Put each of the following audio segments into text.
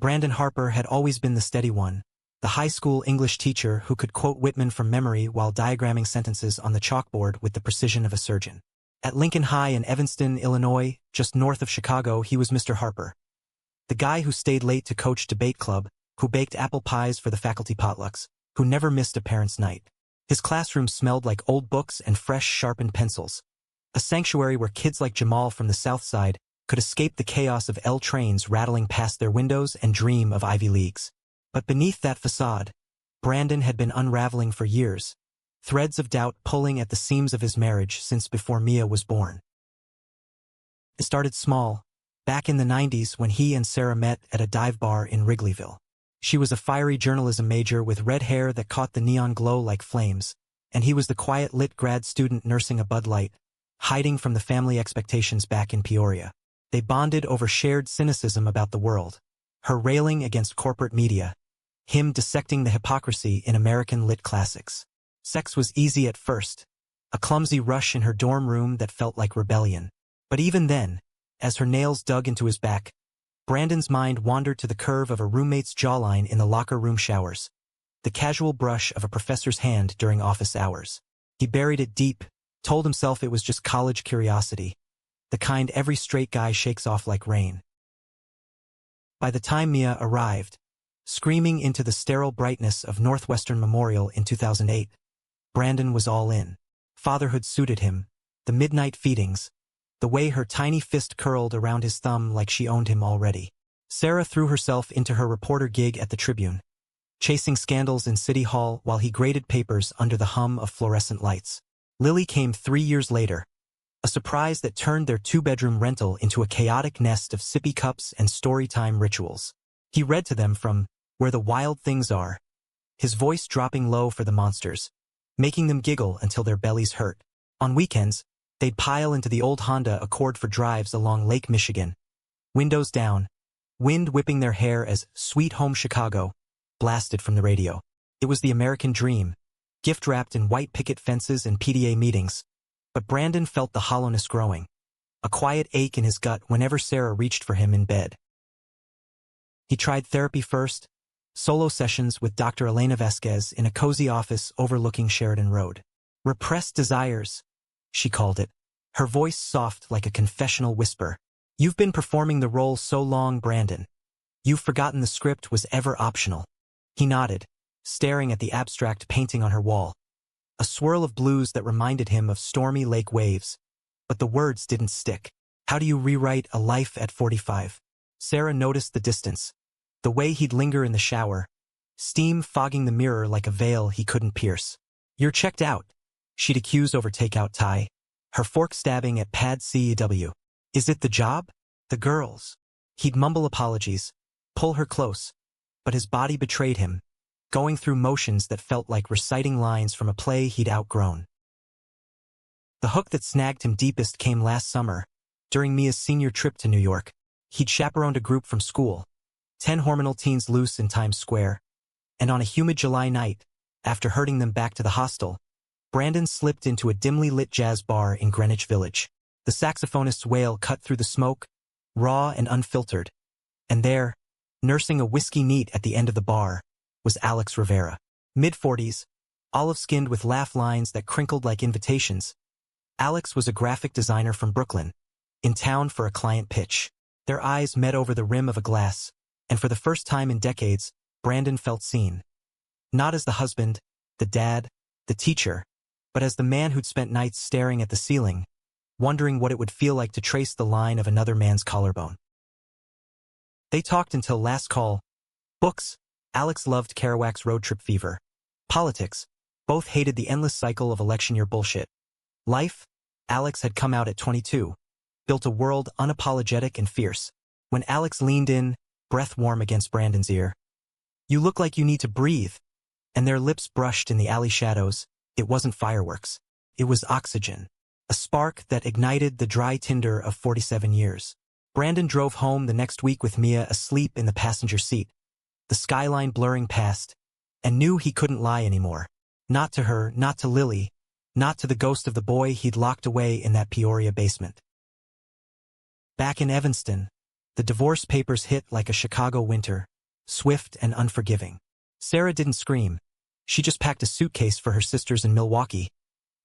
Brandon Harper had always been the steady one, the high school English teacher who could quote Whitman from memory while diagramming sentences on the chalkboard with the precision of a surgeon. At Lincoln High in Evanston, Illinois, just north of Chicago, he was Mr. Harper. The guy who stayed late to coach debate club, who baked apple pies for the faculty potlucks, who never missed a parents' night. His classroom smelled like old books and fresh, sharpened pencils. A sanctuary where kids like Jamal from the South Side could escape the chaos of L trains rattling past their windows and dream of Ivy Leagues. But beneath that facade, Brandon had been unraveling for years, threads of doubt pulling at the seams of his marriage since before Mia was born. It started small, back in the 90s when he and Sarah met at a dive bar in Wrigleyville. She was a fiery journalism major with red hair that caught the neon glow like flames, and he was the quiet lit grad student nursing a Bud Light, hiding from the family expectations back in Peoria. They bonded over shared cynicism about the world, her railing against corporate media, him dissecting the hypocrisy in American lit classics. Sex was easy at first, a clumsy rush in her dorm room that felt like rebellion. But even then, as her nails dug into his back, Brandon's mind wandered to the curve of a roommate's jawline in the locker room showers, the casual brush of a professor's hand during office hours. He buried it deep, told himself it was just college curiosity, the kind every straight guy shakes off like rain. By the time Mia arrived, screaming into the sterile brightness of Northwestern Memorial in 2008, Brandon was all in. Fatherhood suited him, the midnight feedings, the way her tiny fist curled around his thumb like she owned him already. Sarah threw herself into her reporter gig at the Tribune, chasing scandals in City Hall while he graded papers under the hum of fluorescent lights. Lily came 3 years later, a surprise that turned their 2-bedroom rental into a chaotic nest of sippy cups and storytime rituals. He read to them from Where the Wild Things Are, his voice dropping low for the monsters, making them giggle until their bellies hurt. On weekends, they'd pile into the old Honda Accord for drives along Lake Michigan, windows down, wind whipping their hair as Sweet Home Chicago blasted from the radio. It was the American dream, gift-wrapped in white picket fences and PTA meetings. But Brandon felt the hollowness growing, a quiet ache in his gut whenever Sarah reached for him in bed. He tried therapy first, solo sessions with Dr. Elena Vasquez in a cozy office overlooking Sheridan Road. Repressed desires, she called it, her voice soft like a confessional whisper. You've been performing the role so long, Brandon. You've forgotten the script was ever optional. He nodded, staring at the abstract painting on her wall, a swirl of blues that reminded him of stormy lake waves. But the words didn't stick. How do you rewrite a life at 45? Sarah noticed the distance, the way he'd linger in the shower, steam fogging the mirror like a veil he couldn't pierce. You're checked out, she'd accuse over takeout Thai, her fork stabbing at pad CEW. Is it the job? The girls? He'd mumble apologies, pull her close, but his body betrayed him, going through motions that felt like reciting lines from a play he'd outgrown. The hook that snagged him deepest came last summer, during Mia's senior trip to New York. He'd chaperoned a group from school, 10 hormonal teens loose in Times Square, and on a humid July night, after herding them back to the hostel, Brandon slipped into a dimly lit jazz bar in Greenwich Village. The saxophonist's wail cut through the smoke, raw and unfiltered, and there, nursing a whiskey neat at the end of the bar, was Alex Rivera. Mid-40s, olive-skinned with laugh lines that crinkled like invitations. Alex was a graphic designer from Brooklyn, in town for a client pitch. Their eyes met over the rim of a glass, and for the first time in decades, Brandon felt seen. Not as the husband, the dad, the teacher, but as the man who'd spent nights staring at the ceiling, wondering what it would feel like to trace the line of another man's collarbone. They talked until last call. Books, Alex loved Kerouac's Road Trip Fever. Politics, both hated the endless cycle of election year bullshit. Life, Alex had come out at 22, built a world unapologetic and fierce. When Alex leaned in, breath warm against Brandon's ear. You look like you need to breathe. And their lips brushed in the alley shadows. It wasn't fireworks. It was oxygen. A spark that ignited the dry tinder of 47 years. Brandon drove home the next week with Mia asleep in the passenger seat, the skyline blurring past, and knew he couldn't lie anymore. Not to her, not to Lily, not to the ghost of the boy he'd locked away in that Peoria basement. Back in Evanston, the divorce papers hit like a Chicago winter. swift and unforgiving. Sarah didn't scream. She just packed a suitcase for her sisters in Milwaukee,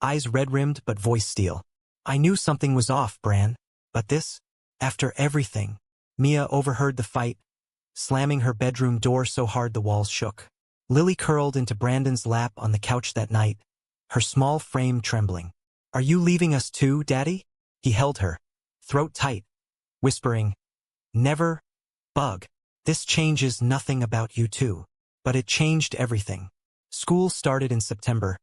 eyes red-rimmed but voice steel. I knew something was off, Bran. But this? After everything. Mia overheard the fight, slamming her bedroom door so hard the walls shook. Lily curled into Brandon's lap on the couch that night, her small frame trembling. Are you leaving us too, Daddy? He held her, throat tight, whispering, Never, bug. This changes nothing about you two. But it changed everything. School started in September,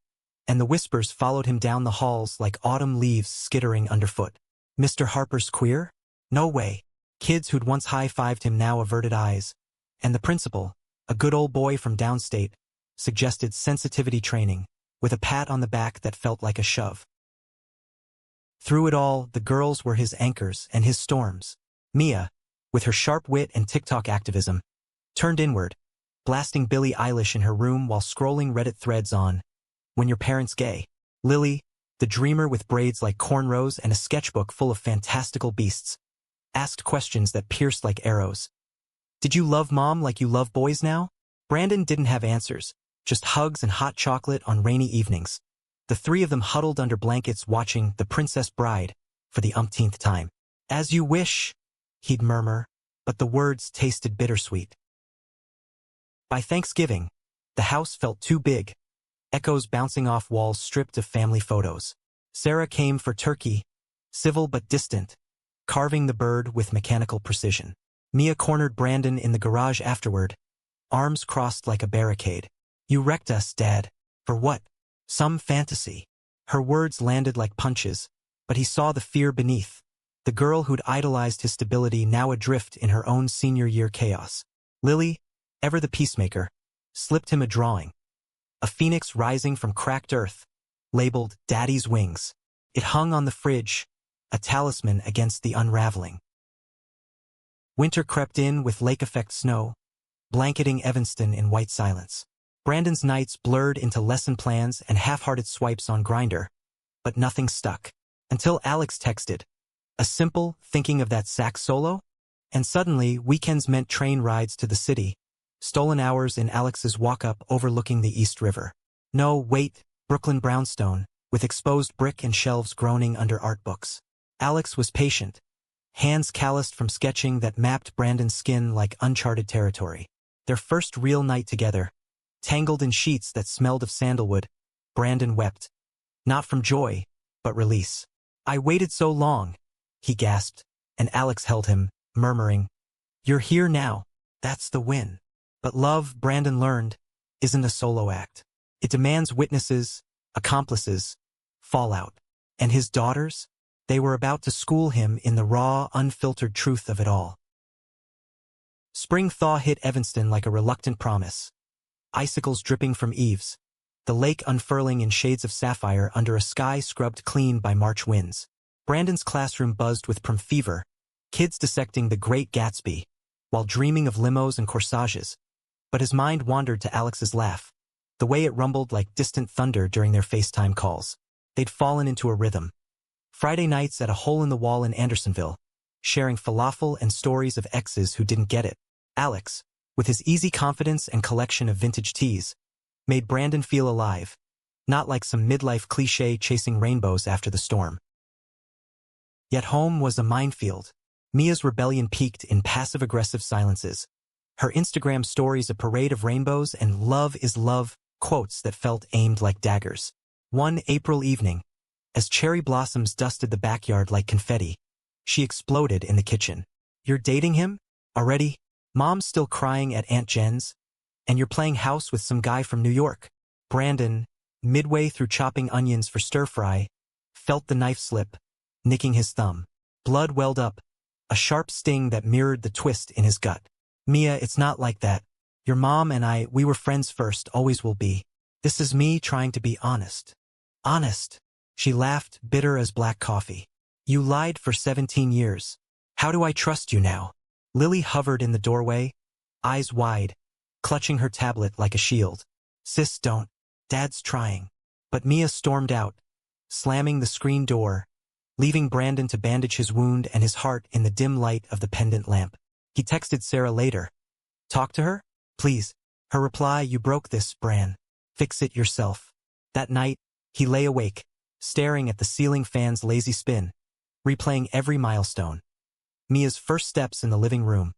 and the whispers followed him down the halls like autumn leaves skittering underfoot. Mr. Harper's queer? No way. Kids who'd once high-fived him now averted eyes, and the principal, a good old boy from downstate, suggested sensitivity training, with a pat on the back that felt like a shove. Through it all, the girls were his anchors and his storms. Mia, with her sharp wit and TikTok activism, turned inward, blasting Billie Eilish in her room while scrolling Reddit threads on When Your Parents Gay. Lily, the dreamer with braids like cornrows and a sketchbook full of fantastical beasts, asked questions that pierced like arrows. Did you love Mom like you love boys now? Brandon didn't have answers, just hugs and hot chocolate on rainy evenings. The three of them huddled under blankets watching The Princess Bride for the umpteenth time. As you wish, he'd murmur, but the words tasted bittersweet. By Thanksgiving, the house felt too big, echoes bouncing off walls stripped of family photos. Sarah came for turkey, civil but distant, carving the bird with mechanical precision. Mia cornered Brandon in the garage afterward, arms crossed like a barricade. You wrecked us, Dad. For what? Some fantasy. Her words landed like punches, but he saw the fear beneath. The girl who'd idolized his stability now adrift in her own senior year chaos. Lily, ever the peacemaker, slipped him a drawing. A phoenix rising from cracked earth, labeled Daddy's Wings. It hung on the fridge, a talisman against the unraveling. Winter crept in with lake-effect snow, blanketing Evanston in white silence. Brandon's nights blurred into lesson plans and half-hearted swipes on Grindr, but nothing stuck. Until Alex texted, a simple thinking of that sax solo? And suddenly, weekends meant train rides to the city, stolen hours in Alex's walk-up overlooking the East River. No, wait, Brooklyn brownstone, with exposed brick and shelves groaning under art books. Alex was patient, hands calloused from sketching that mapped Brandon's skin like uncharted territory. Their first real night together, tangled in sheets that smelled of sandalwood, Brandon wept. Not from joy, but release. I waited so long, he gasped, and Alex held him, murmuring, You're here now, that's the win. But love, Brandon learned, isn't a solo act. It demands witnesses, accomplices, fallout. And his daughters? They were about to school him in the raw, unfiltered truth of it all. Spring thaw hit Evanston like a reluctant promise. Icicles dripping from eaves, the lake unfurling in shades of sapphire under a sky scrubbed clean by March winds. Brandon's classroom buzzed with prom fever, kids dissecting The Great Gatsby, while dreaming of limos and corsages. But his mind wandered to Alex's laugh, the way it rumbled like distant thunder during their FaceTime calls. They'd fallen into a rhythm. Friday nights at a hole-in-the-wall in Andersonville, sharing falafel and stories of exes who didn't get it. Alex, with his easy confidence and collection of vintage teas, made Brandon feel alive, not like some midlife cliché chasing rainbows after the storm. Yet home was a minefield. Mia's rebellion peaked in passive-aggressive silences. Her Instagram stories a parade of rainbows and love is love quotes that felt aimed like daggers. One April evening, as cherry blossoms dusted the backyard like confetti, she exploded in the kitchen. You're dating him? Already? Mom's still crying at Aunt Jen's? And you're playing house with some guy from New York? Brandon, midway through chopping onions for stir-fry, felt the knife slip, nicking his thumb. Blood welled up, a sharp sting that mirrored the twist in his gut. Mia, it's not like that. Your mom and I, we were friends first, always will be. This is me trying to be honest. Honest. She laughed, bitter as black coffee. You lied for 17 years. How do I trust you now? Lily hovered in the doorway, eyes wide, clutching her tablet like a shield. Sis, don't. Dad's trying. But Mia stormed out, slamming the screen door, leaving Brandon to bandage his wound and his heart in the dim light of the pendant lamp. He texted Sarah later. Talk to her? Please. Her reply, you broke this, Bran. Fix it yourself. That night, he lay awake, staring at the ceiling fan's lazy spin, replaying every milestone. Mia's first steps in the living room.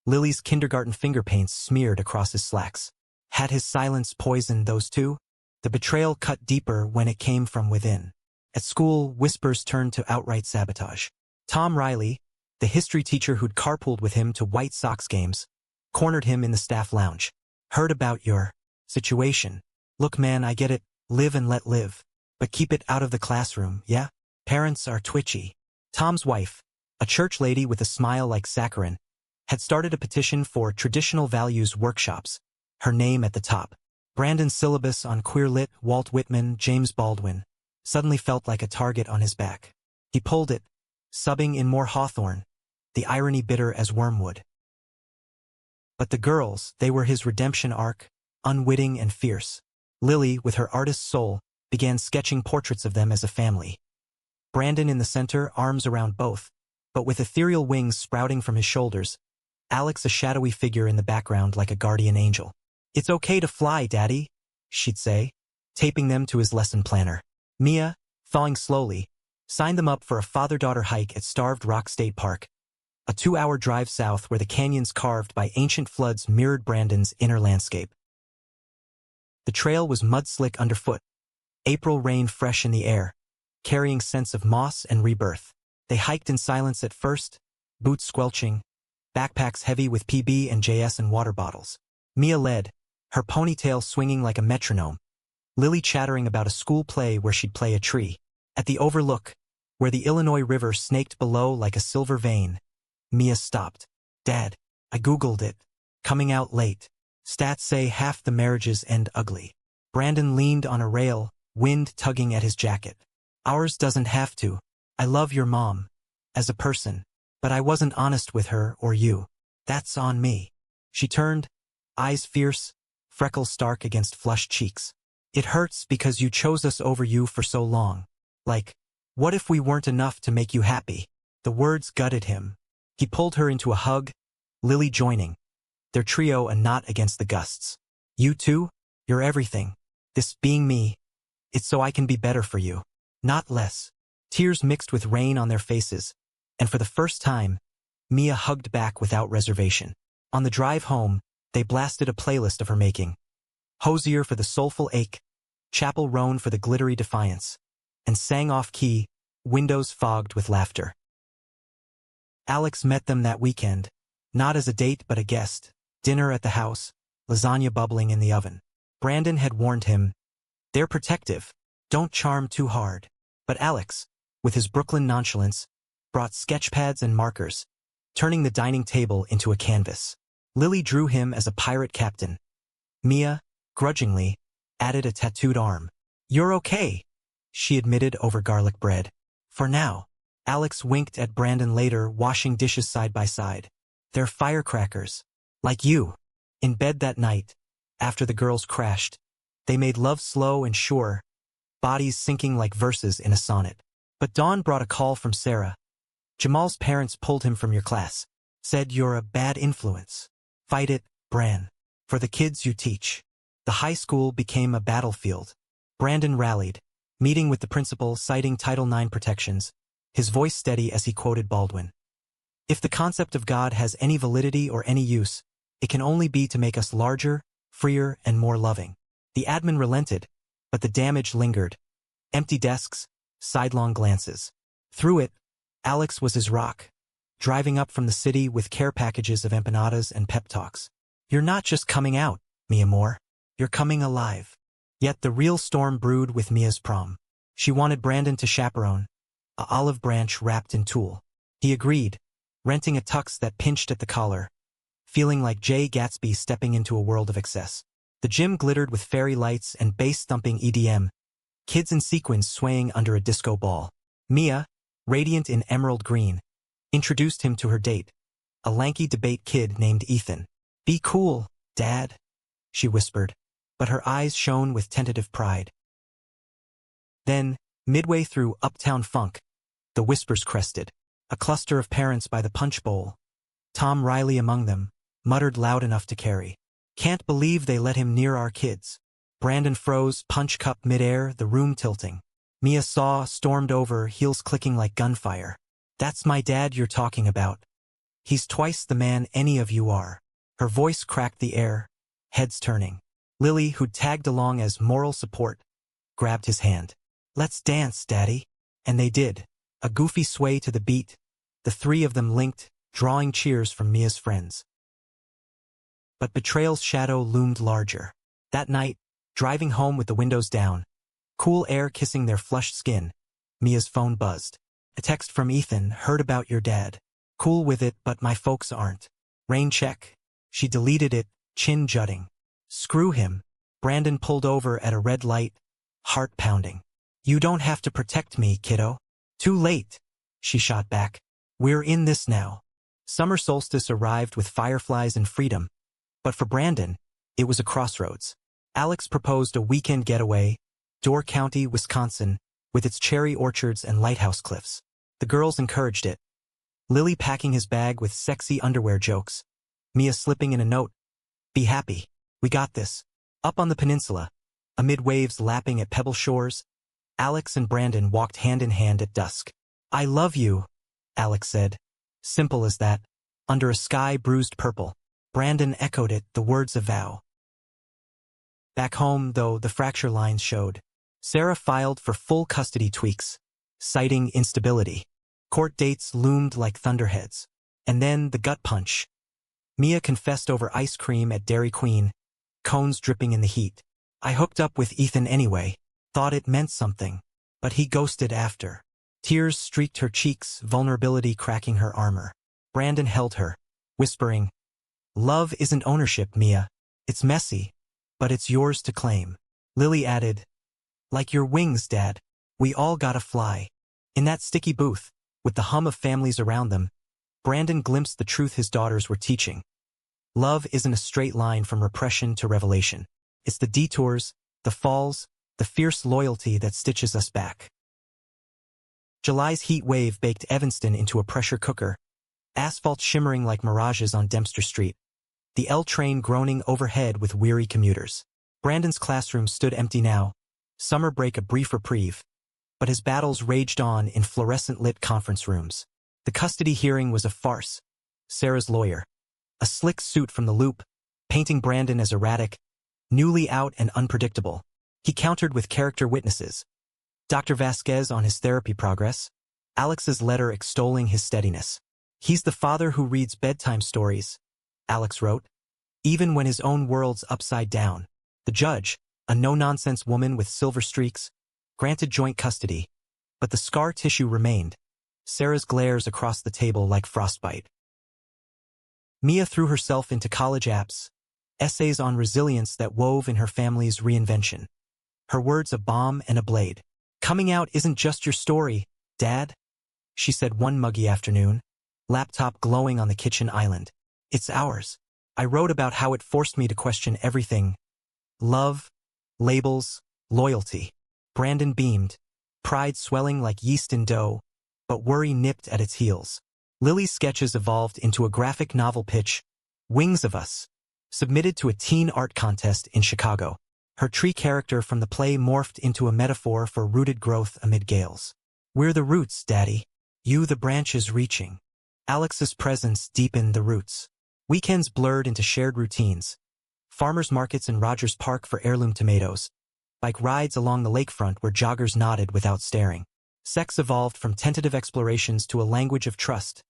Lily's kindergarten finger paints smeared across his slacks. Had his silence poisoned those two? The betrayal cut deeper when it came from within. At school, whispers turned to outright sabotage. Tom Riley, the history teacher who'd carpooled with him to White Sox games, cornered him in the staff lounge. Heard about your situation. Look man, I get it, live and let live. But keep it out of the classroom, yeah? Parents are twitchy. Tom's wife, a church lady with a smile like saccharin, had started a petition for traditional values workshops, her name at the top. Brandon's syllabus on queer lit, Walt Whitman, James Baldwin, suddenly felt like a target on his back. He pulled it, subbing in more Hawthorne, the irony bitter as wormwood. But the girls, they were his redemption arc, unwitting and fierce. Lily, with her artist's soul, began sketching portraits of them as a family. Brandon in the center, arms around both, but with ethereal wings sprouting from his shoulders. Alex a shadowy figure in the background like a guardian angel. It's okay to fly, Daddy, she'd say, taping them to his lesson planner. Mia, thawing slowly, signed them up for a father-daughter hike at Starved Rock State Park, a 2-hour drive south where the canyons carved by ancient floods mirrored Brandon's inner landscape. The trail was mud-slick underfoot, April rain fresh in the air, carrying scents of moss and rebirth. They hiked in silence at first, boots squelching, backpacks heavy with PB and JS and water bottles. Mia led, her ponytail swinging like a metronome, Lily chattering about a school play where she'd play a tree. At the overlook, where the Illinois River snaked below like a silver vein, Mia stopped. Dad, I Googled it. Coming out late. Stats say half the marriages end ugly. Brandon leaned on a rail, wind tugging at his jacket. Ours doesn't have to. I love your mom, as a person, but I wasn't honest with her or you. That's on me. She turned, eyes fierce, freckles stark against flushed cheeks. It hurts because you chose us over you for so long. Like, what if we weren't enough to make you happy? The words gutted him. He pulled her into a hug, Lily joining, their trio a knot against the gusts. You too? You're everything. This being me, it's so I can be better for you. Not less. Tears mixed with rain on their faces, and for the first time, Mia hugged back without reservation. On the drive home, they blasted a playlist of her making. Hosier for the soulful ache, Chapel Roan for the glittery defiance, and sang off-key, windows fogged with laughter. Alex met them that weekend, not as a date but a guest, dinner at the house, lasagna bubbling in the oven. Brandon had warned him, they're protective, don't charm too hard. But Alex, with his Brooklyn nonchalance, brought sketchpads and markers, turning the dining table into a canvas. Lily drew him as a pirate captain. Mia, grudgingly, added a tattooed arm. You're okay, she admitted over garlic bread. For now. Alex winked at Brandon later, washing dishes side by side. They're firecrackers. Like you. In bed that night, after the girls crashed, they made love slow and sure, bodies sinking like verses in a sonnet. But Dawn brought a call from Sarah. Jamal's parents pulled him from your class. Said you're a bad influence. Fight it, Bran. For the kids you teach. The high school became a battlefield. Brandon rallied, meeting with the principal, citing Title IX protections, his voice steady as he quoted Baldwin. If the concept of God has any validity or any use, it can only be to make us larger, freer, and more loving. The admin relented, but the damage lingered. Empty desks, sidelong glances. Through it, Alex was his rock, driving up from the city with care packages of empanadas and pep talks. You're not just coming out, Mia Moore. You're coming alive. Yet the real storm brewed with Mia's prom. She wanted Brandon to chaperone, a olive branch wrapped in tulle. He agreed, renting a tux that pinched at the collar, feeling like Jay Gatsby stepping into a world of excess. The gym glittered with fairy lights and bass-thumping EDM, kids in sequins swaying under a disco ball. Mia, radiant in emerald green, introduced him to her date, a lanky debate kid named Ethan. Be cool, Dad, she whispered, but her eyes shone with tentative pride. Then, midway through Uptown Funk, the whispers crested. A cluster of parents by the punch bowl, Tom Riley among them, muttered loud enough to carry. Can't believe they let him near our kids. Brandon froze, punch cup midair, the room tilting. Mia saw, stormed over, heels clicking like gunfire. That's my dad you're talking about. He's twice the man any of you are. Her voice cracked the air, heads turning. Lily, who'd tagged along as moral support, grabbed his hand. Let's dance, Daddy. And they did. A goofy sway to the beat. The three of them linked, drawing cheers from Mia's friends. But betrayal's shadow loomed larger. That night, driving home with the windows down, cool air kissing their flushed skin, Mia's phone buzzed. A text from Ethan, heard about your dad. Cool with it, but my folks aren't. Rain check. She deleted it, chin jutting. Screw him. Brandon pulled over at a red light, heart pounding. You don't have to protect me, kiddo. Too late, she shot back. We're in this now. Summer solstice arrived with fireflies and freedom. But for Brandon, it was a crossroads. Alex proposed a weekend getaway, Door County, Wisconsin, with its cherry orchards and lighthouse cliffs. The girls encouraged it. Lily packing his bag with sexy underwear jokes. Mia slipping in a note. Be happy. We got this. Up on the peninsula, amid waves lapping at pebble shores, Alex and Brandon walked hand in hand at dusk. I love you, Alex said. Simple as that. Under a sky bruised purple. Brandon echoed it, the words of vow. Back home, though, the fracture lines showed. Sarah filed for full custody tweaks, citing instability. Court dates loomed like thunderheads. And then the gut punch. Mia confessed over ice cream at Dairy Queen, cones dripping in the heat. I hooked up with Ethan anyway, thought it meant something, but he ghosted after. Tears streaked her cheeks, vulnerability cracking her armor. Brandon held her, whispering, Love isn't ownership, Mia. It's messy, but it's yours to claim. Lily added, Like your wings, Dad. We all gotta fly. In that sticky booth, with the hum of families around them, Brandon glimpsed the truth his daughters were teaching. Love isn't a straight line from repression to revelation. It's the detours, the falls, the fierce loyalty that stitches us back. July's heat wave baked Evanston into a pressure cooker, asphalt shimmering like mirages on Dempster Street, the L train groaning overhead with weary commuters. Brandon's classroom stood empty now, summer break a brief reprieve, but his battles raged on in fluorescent-lit conference rooms. The custody hearing was a farce. Sarah's lawyer, a slick suit from the Loop, painting Brandon as erratic, newly out and unpredictable. He countered with character witnesses. Dr. Vasquez on his therapy progress, Alex's letter extolling his steadiness. He's the father who reads bedtime stories, Alex wrote, even when his own world's upside down. The judge, a no-nonsense woman with silver streaks, granted joint custody, but the scar tissue remained. Sarah's glares across the table like frostbite. Mia threw herself into college apps, essays on resilience that wove in her family's reinvention. Her words a bomb and a blade. Coming out isn't just your story, Dad, she said one muggy afternoon, laptop glowing on the kitchen island. It's ours. I wrote about how it forced me to question everything. Love, labels, loyalty. Brandon beamed, pride swelling like yeast in dough, but worry nipped at its heels. Lily's sketches evolved into a graphic novel pitch, Wings of Us, submitted to a teen art contest in Chicago. Her tree character from the play morphed into a metaphor for rooted growth amid gales. We're the roots, Daddy. You the branches reaching. Alex's presence deepened the roots. Weekends blurred into shared routines. Farmers markets in Rogers Park for heirloom tomatoes. Bike rides along the lakefront where joggers nodded without staring. Sex evolved from tentative explorations to a language of trust.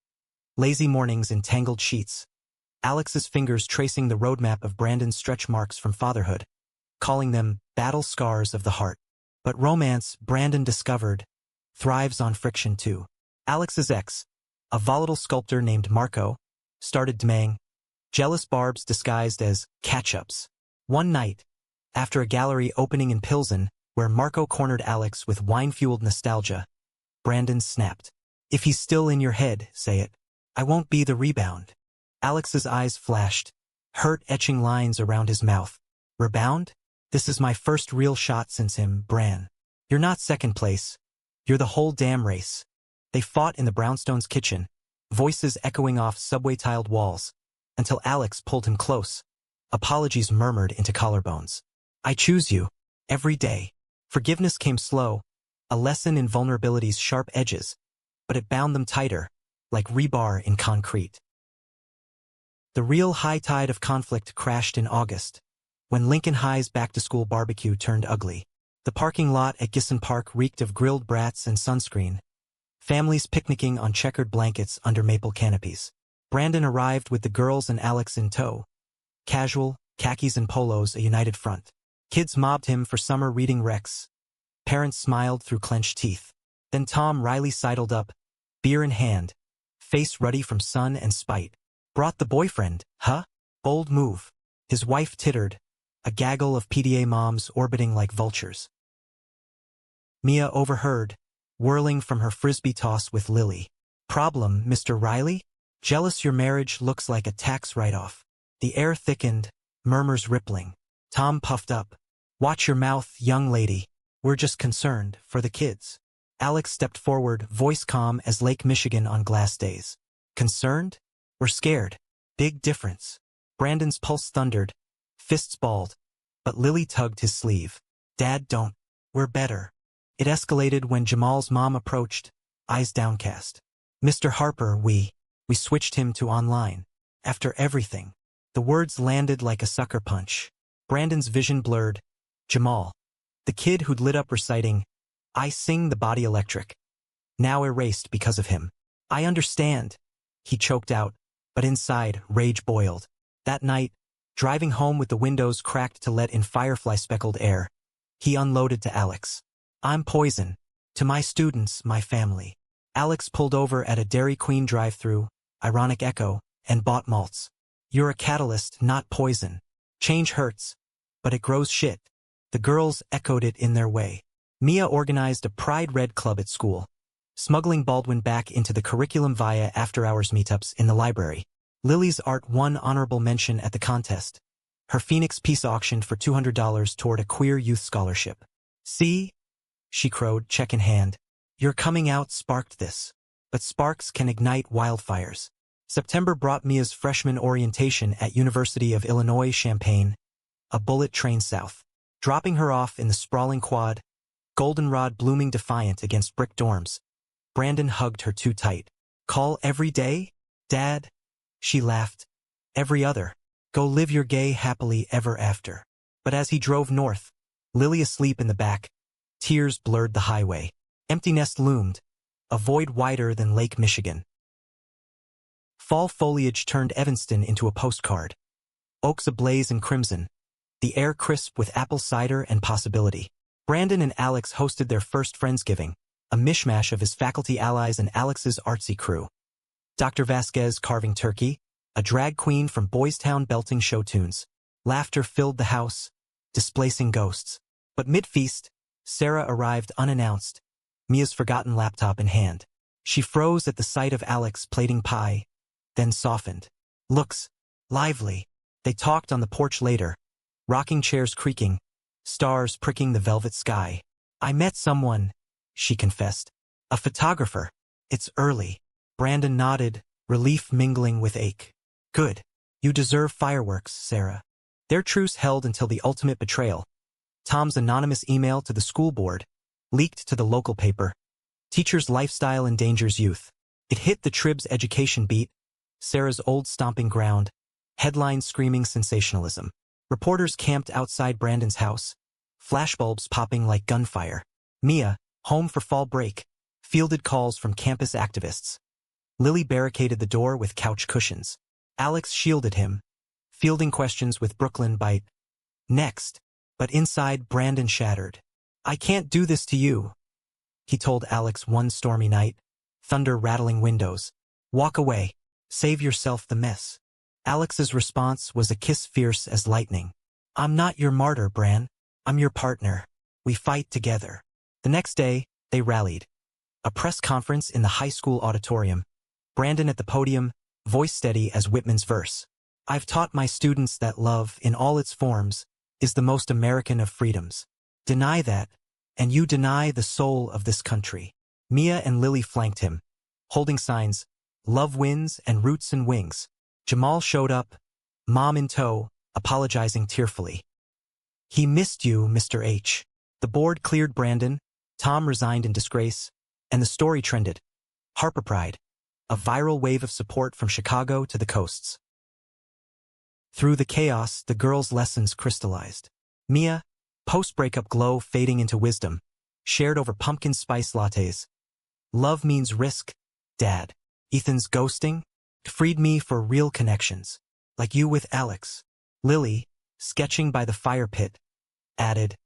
Lazy mornings in tangled sheets. Alex's fingers tracing the roadmap of Brandon's stretch marks from fatherhood, calling them battle scars of the heart. But romance, Brandon discovered, thrives on friction too. Alex's ex, a volatile sculptor named Marco, started demanding jealous barbs disguised as catch-ups. One night, after a gallery opening in Pilsen, where Marco cornered Alex with wine-fueled nostalgia, Brandon snapped. If he's still in your head, say it. I won't be the rebound. Alex's eyes flashed, hurt etching lines around his mouth. Rebound? This is my first real shot since him, Bran. You're not second place. You're the whole damn race. They fought in the brownstone's kitchen, voices echoing off subway-tiled walls. until Alex pulled him close. Apologies murmured into collarbones. I choose you. Every day. Forgiveness came slow, a lesson in vulnerability's sharp edges, but it bound them tighter, like rebar in concrete. The real high tide of conflict crashed in August, when Lincoln High's back-to-school barbecue turned ugly. The parking lot at Gisson Park reeked of grilled brats and sunscreen, families picnicking on checkered blankets under maple canopies. Brandon arrived with the girls and Alex in tow. Casual, khakis and polos, a united front. Kids mobbed him for summer reading recs. Parents smiled through clenched teeth. Then Tom Riley sidled up, beer in hand, face ruddy from sun and spite. Brought the boyfriend, huh? Bold move. His wife tittered, a gaggle of PDA moms orbiting like vultures. Mia overheard, whirling from her frisbee toss with Lily. Problem, Mr. Riley? Jealous your marriage looks like a tax write-off. The air thickened, murmurs rippling. Tom puffed up. Watch your mouth, young lady. We're just concerned for the kids. Alex stepped forward, voice calm as Lake Michigan on glass days. Concerned? We're scared. Big difference. Brandon's pulse thundered, fists balled, but Lily tugged his sleeve. Dad, don't. We're better. It escalated when Jamal's mom approached, eyes downcast. Mr. Harper, we switched him to online. After everything. The words landed like a sucker punch. Brandon's vision blurred. Jamal, the kid who'd lit up reciting, I sing the body electric, now erased because of him. I understand, he choked out, but inside, rage boiled. That night, driving home with the windows cracked to let in firefly-speckled air, he unloaded to Alex. I'm poison. To my students, my family. Alex pulled over at a Dairy Queen drive-thru, ironic echo, and bought malts. You're a catalyst, not poison. Change hurts, but it grows shit. The girls echoed it in their way. Mia organized a Pride Red Club at school, smuggling Baldwin back into the curriculum via after-hours meetups in the library. Lily's art won honorable mention at the contest. Her Phoenix piece auctioned for $200 toward a queer youth scholarship. See? She crowed, check in hand. Your coming out sparked this. But sparks can ignite wildfires. September brought Mia's freshman orientation at University of Illinois Champaign, a bullet train south. Dropping her off in the sprawling quad, goldenrod blooming defiant against brick dorms, Brandon hugged her too tight. Call every day? Dad? She laughed. Every other. Go live your gay happily ever after. But as he drove north, Lily asleep in the back, tears blurred the highway. Empty nest loomed, a void wider than Lake Michigan. Fall foliage turned Evanston into a postcard. Oaks ablaze in crimson, the air crisp with apple cider and possibility. Brandon and Alex hosted their first Friendsgiving, a mishmash of his faculty allies and Alex's artsy crew. Dr. Vasquez carving turkey, a drag queen from Boys Town belting show tunes. Laughter filled the house, displacing ghosts. But mid-feast, Sarah arrived unannounced, Mia's forgotten laptop in hand. She froze at the sight of Alex plating pie, then softened. Looks lively. They talked on the porch later, rocking chairs creaking, stars pricking the velvet sky. I met someone, she confessed. A photographer. It's early. Brandon nodded, relief mingling with ache. Good. You deserve fireworks, Sarah. Their truce held until the ultimate betrayal. Tom's anonymous email to the school board, leaked to the local paper. Teacher's lifestyle endangers youth. It hit the Trib's education beat, Sarah's old stomping ground, headlines screaming sensationalism. Reporters camped outside Brandon's house, flashbulbs popping like gunfire. Mia, home for fall break, fielded calls from campus activists. Lily barricaded the door with couch cushions. Alex shielded him, fielding questions with Brooklyn bite. Next. But inside, Brandon shattered. I can't do this to you, he told Alex one stormy night, thunder rattling windows. Walk away. Save yourself the mess. Alex's response was a kiss fierce as lightning. I'm not your martyr, Bran. I'm your partner. We fight together. The next day, they rallied. A press conference in the high school auditorium. Brandon at the podium, voice steady as Whitman's verse. I've taught my students that love, in all its forms, is the most American of freedoms. Deny that, and you deny the soul of this country. Mia and Lily flanked him, holding signs, Love wins and roots and wings. Jamal showed up, mom in tow, apologizing tearfully. He missed you, Mr. H. The board cleared Brandon, Tom resigned in disgrace, and the story trended. Harper Pride, a viral wave of support from Chicago to the coasts. Through the chaos, the girls' lessons crystallized. Mia, post-breakup glow fading into wisdom, shared over pumpkin spice lattes. Love means risk, Dad. Ethan's ghosting freed me for real connections, like you with Alex. Lily, sketching by the fire pit, added,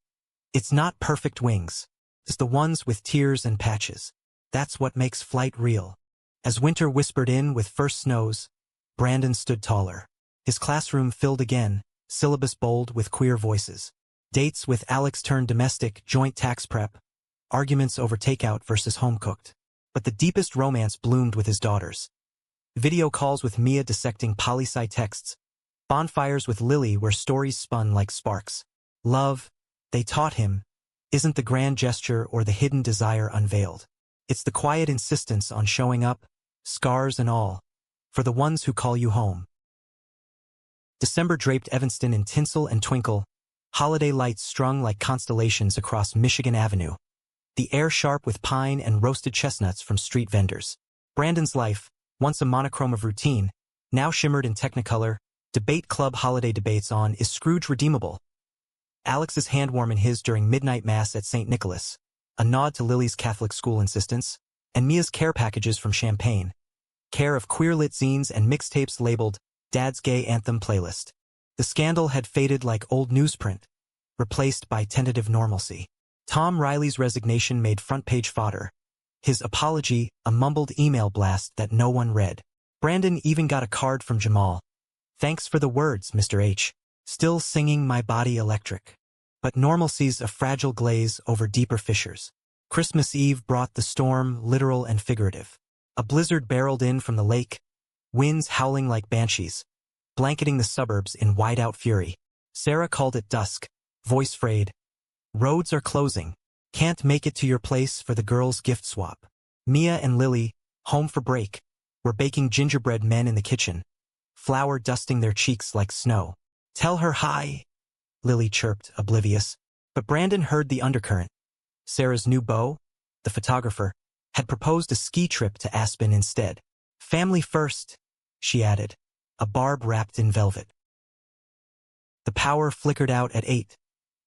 it's not perfect wings. It's the ones with tears and patches. That's what makes flight real. As winter whispered in with first snows, Brandon stood taller. His classroom filled again, syllabus bold with queer voices. Dates with Alex turned domestic, joint tax prep, arguments over takeout versus home-cooked. But the deepest romance bloomed with his daughters. Video calls with Mia dissecting poli-sci texts, bonfires with Lily where stories spun like sparks. Love, they taught him, isn't the grand gesture or the hidden desire unveiled. It's the quiet insistence on showing up, scars and all, for the ones who call you home. December draped Evanston in tinsel and twinkle, holiday lights strung like constellations across Michigan Avenue. The air sharp with pine and roasted chestnuts from street vendors. Brandon's life, once a monochrome of routine, now shimmered in technicolor. Debate club holiday debates on Is Scrooge Redeemable? Alex's hand warm in his during midnight mass at St. Nicholas, a nod to Lily's Catholic school insistence, and Mia's care packages from Champagne, care of queer-lit zines and mixtapes labeled Dad's Gay Anthem Playlist. The scandal had faded like old newsprint, replaced by tentative normalcy. Tom Riley's resignation made front-page fodder. His apology, a mumbled email blast that no one read. Brandon even got a card from Jamal. Thanks for the words, Mr. H. Still singing My Body Electric. But normalcy's a fragile glaze over deeper fissures. Christmas Eve brought the storm, literal and figurative. A blizzard barreled in from the lake, winds howling like banshees, blanketing the suburbs in whiteout fury. Sarah called it dusk, voice frayed. Roads are closing. Can't make it to your place for the girls' gift swap. Mia and Lily, home for break, were baking gingerbread men in the kitchen, flour dusting their cheeks like snow. Tell her hi, Lily chirped, oblivious. But Brandon heard the undercurrent. Sarah's new beau, the photographer, had proposed a ski trip to Aspen instead. Family first, she added, a barb wrapped in velvet. The power flickered out at 8,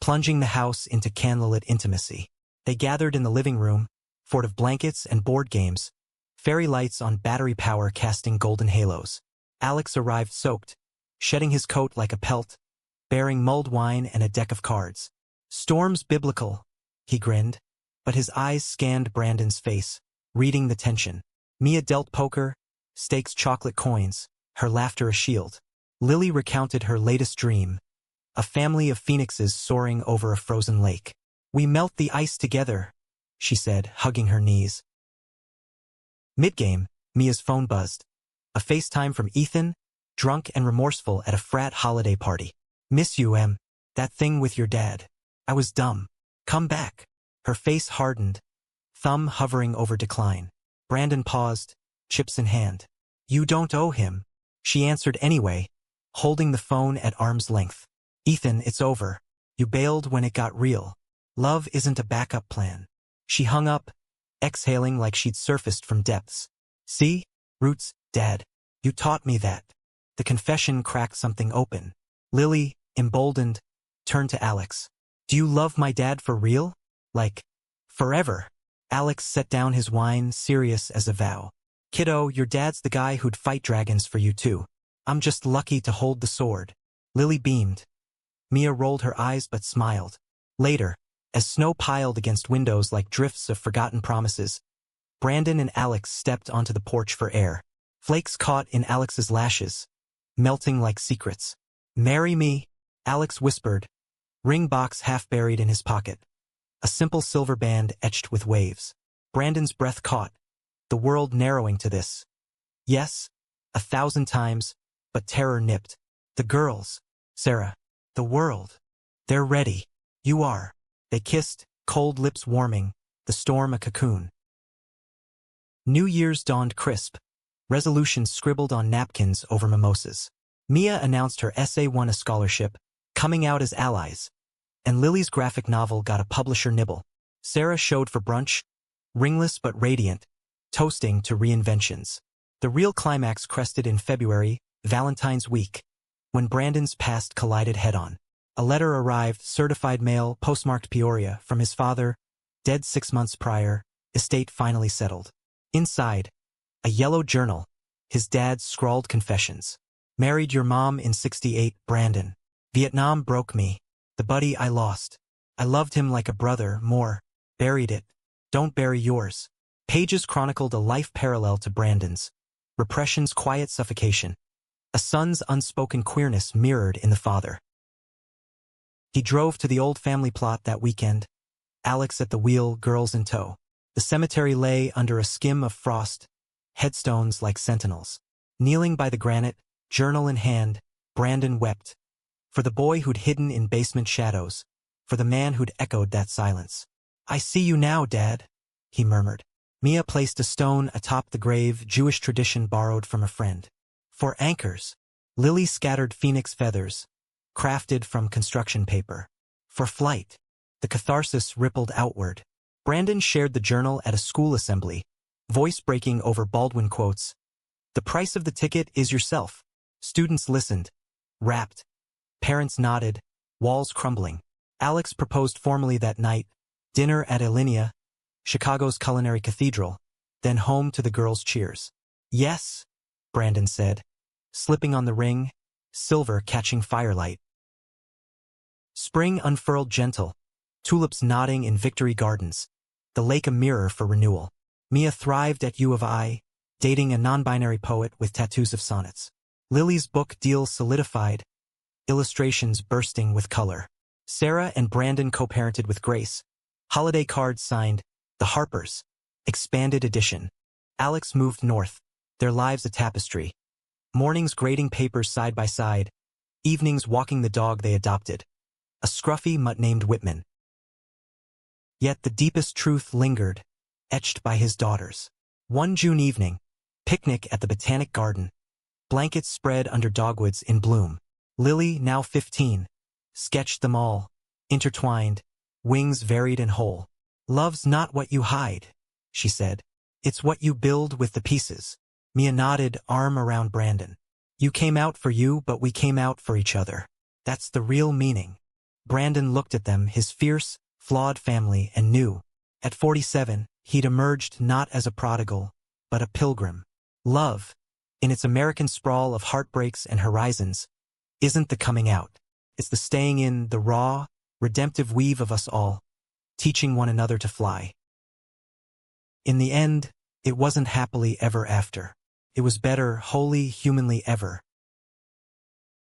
plunging the house into candlelit intimacy. They gathered in the living room, fort of blankets and board games, fairy lights on battery power casting golden halos. Alex arrived soaked, shedding his coat like a pelt, bearing mulled wine and a deck of cards. Storm's biblical, he grinned, but his eyes scanned Brandon's face, reading the tension. Mia dealt poker, stakes chocolate coins, her laughter a shield. Lily recounted her latest dream, a family of phoenixes soaring over a frozen lake. We melt the ice together, she said, hugging her knees. Mid-game, Mia's phone buzzed. A FaceTime from Ethan, drunk and remorseful at a frat holiday party. Miss you, Em. That thing with your dad. I was dumb. Come back. Her face hardened, thumb hovering over decline. Brandon paused, chips in hand. You don't owe him. She answered anyway, holding the phone at arm's length. Ethan, it's over. You bailed when it got real. Love isn't a backup plan. She hung up, exhaling like she'd surfaced from depths. See? Roots, Dad. You taught me that. The confession cracked something open. Lily, emboldened, turned to Alex. Do you love my dad for real? Like, forever? Alex set down his wine, serious as a vow. Kiddo, your dad's the guy who'd fight dragons for you too. I'm just lucky to hold the sword. Lily beamed. Mia rolled her eyes but smiled. Later, as snow piled against windows like drifts of forgotten promises, Brandon and Alex stepped onto the porch for air. Flakes caught in Alex's lashes, melting like secrets. Marry me, Alex whispered, ring box half buried in his pocket. A simple silver band etched with waves. Brandon's breath caught, the world narrowing to this. Yes, 1,000 times, but terror nipped. The girls, Sarah, the world. They're ready. You are. They kissed, cold lips warming, the storm a cocoon. New Year's dawned crisp, resolutions scribbled on napkins over mimosas. Mia announced her essay won a scholarship, coming out as allies, and Lily's graphic novel got a publisher nibble. Sarah showed for brunch, ringless but radiant, toasting to reinventions. The real climax crested in February, Valentine's week, when Brandon's past collided head-on. A letter arrived, certified mail, postmarked Peoria, from his father, dead 6 months prior, estate finally settled. Inside, a yellow journal, his dad's scrawled confessions. Married your mom in '68, Brandon. Vietnam broke me, the buddy I lost. I loved him like a brother, more. Buried it. Don't bury yours. Pages chronicled a life parallel to Brandon's. Repression's quiet suffocation. A son's unspoken queerness mirrored in the father. He drove to the old family plot that weekend. Alex at the wheel, girls in tow. The cemetery lay under a skim of frost, headstones like sentinels. Kneeling by the granite, journal in hand, Brandon wept. For the boy who'd hidden in basement shadows. For the man who'd echoed that silence. I see you now, Dad, he murmured. Mia placed a stone atop the grave, Jewish tradition borrowed from a friend. For anchors, Lily scattered phoenix feathers, crafted from construction paper. For flight, the catharsis rippled outward. Brandon shared the journal at a school assembly, voice breaking over Baldwin quotes. The price of the ticket is yourself. Students listened, rapt. Parents nodded, walls crumbling. Alex proposed formally that night, dinner at Alinea, Chicago's culinary cathedral, then home to the girls' cheers. Yes, Brandon said, slipping on the ring, silver catching firelight. Spring unfurled gentle, tulips nodding in Victory Gardens, the lake a mirror for renewal. Mia thrived at U of I, dating a non-binary poet with tattoos of sonnets. Lily's book deal solidified, illustrations bursting with color. Sarah and Brandon co-parented with Grace. Holiday cards signed, The Harpers, expanded edition. Alex moved north, their lives a tapestry. Mornings grading papers side by side, evenings walking the dog they adopted. A scruffy mutt named Whitman. Yet the deepest truth lingered, etched by his daughters. One June evening, picnic at the Botanic Garden. Blankets spread under dogwoods in bloom. Lily, now 15, sketched them all, intertwined, wings varied and whole. Love's not what you hide, she said. It's what you build with the pieces. Mia nodded, arm around Brandon. You came out for you, but we came out for each other. That's the real meaning. Brandon looked at them, his fierce, flawed family, and knew. At 47, he'd emerged not as a prodigal, but a pilgrim. Love, in its American sprawl of heartbreaks and horizons, isn't the coming out. It's the staying in, the raw, redemptive weave of us all, teaching one another to fly. In the end, it wasn't happily ever after. It was better, wholly, humanly ever.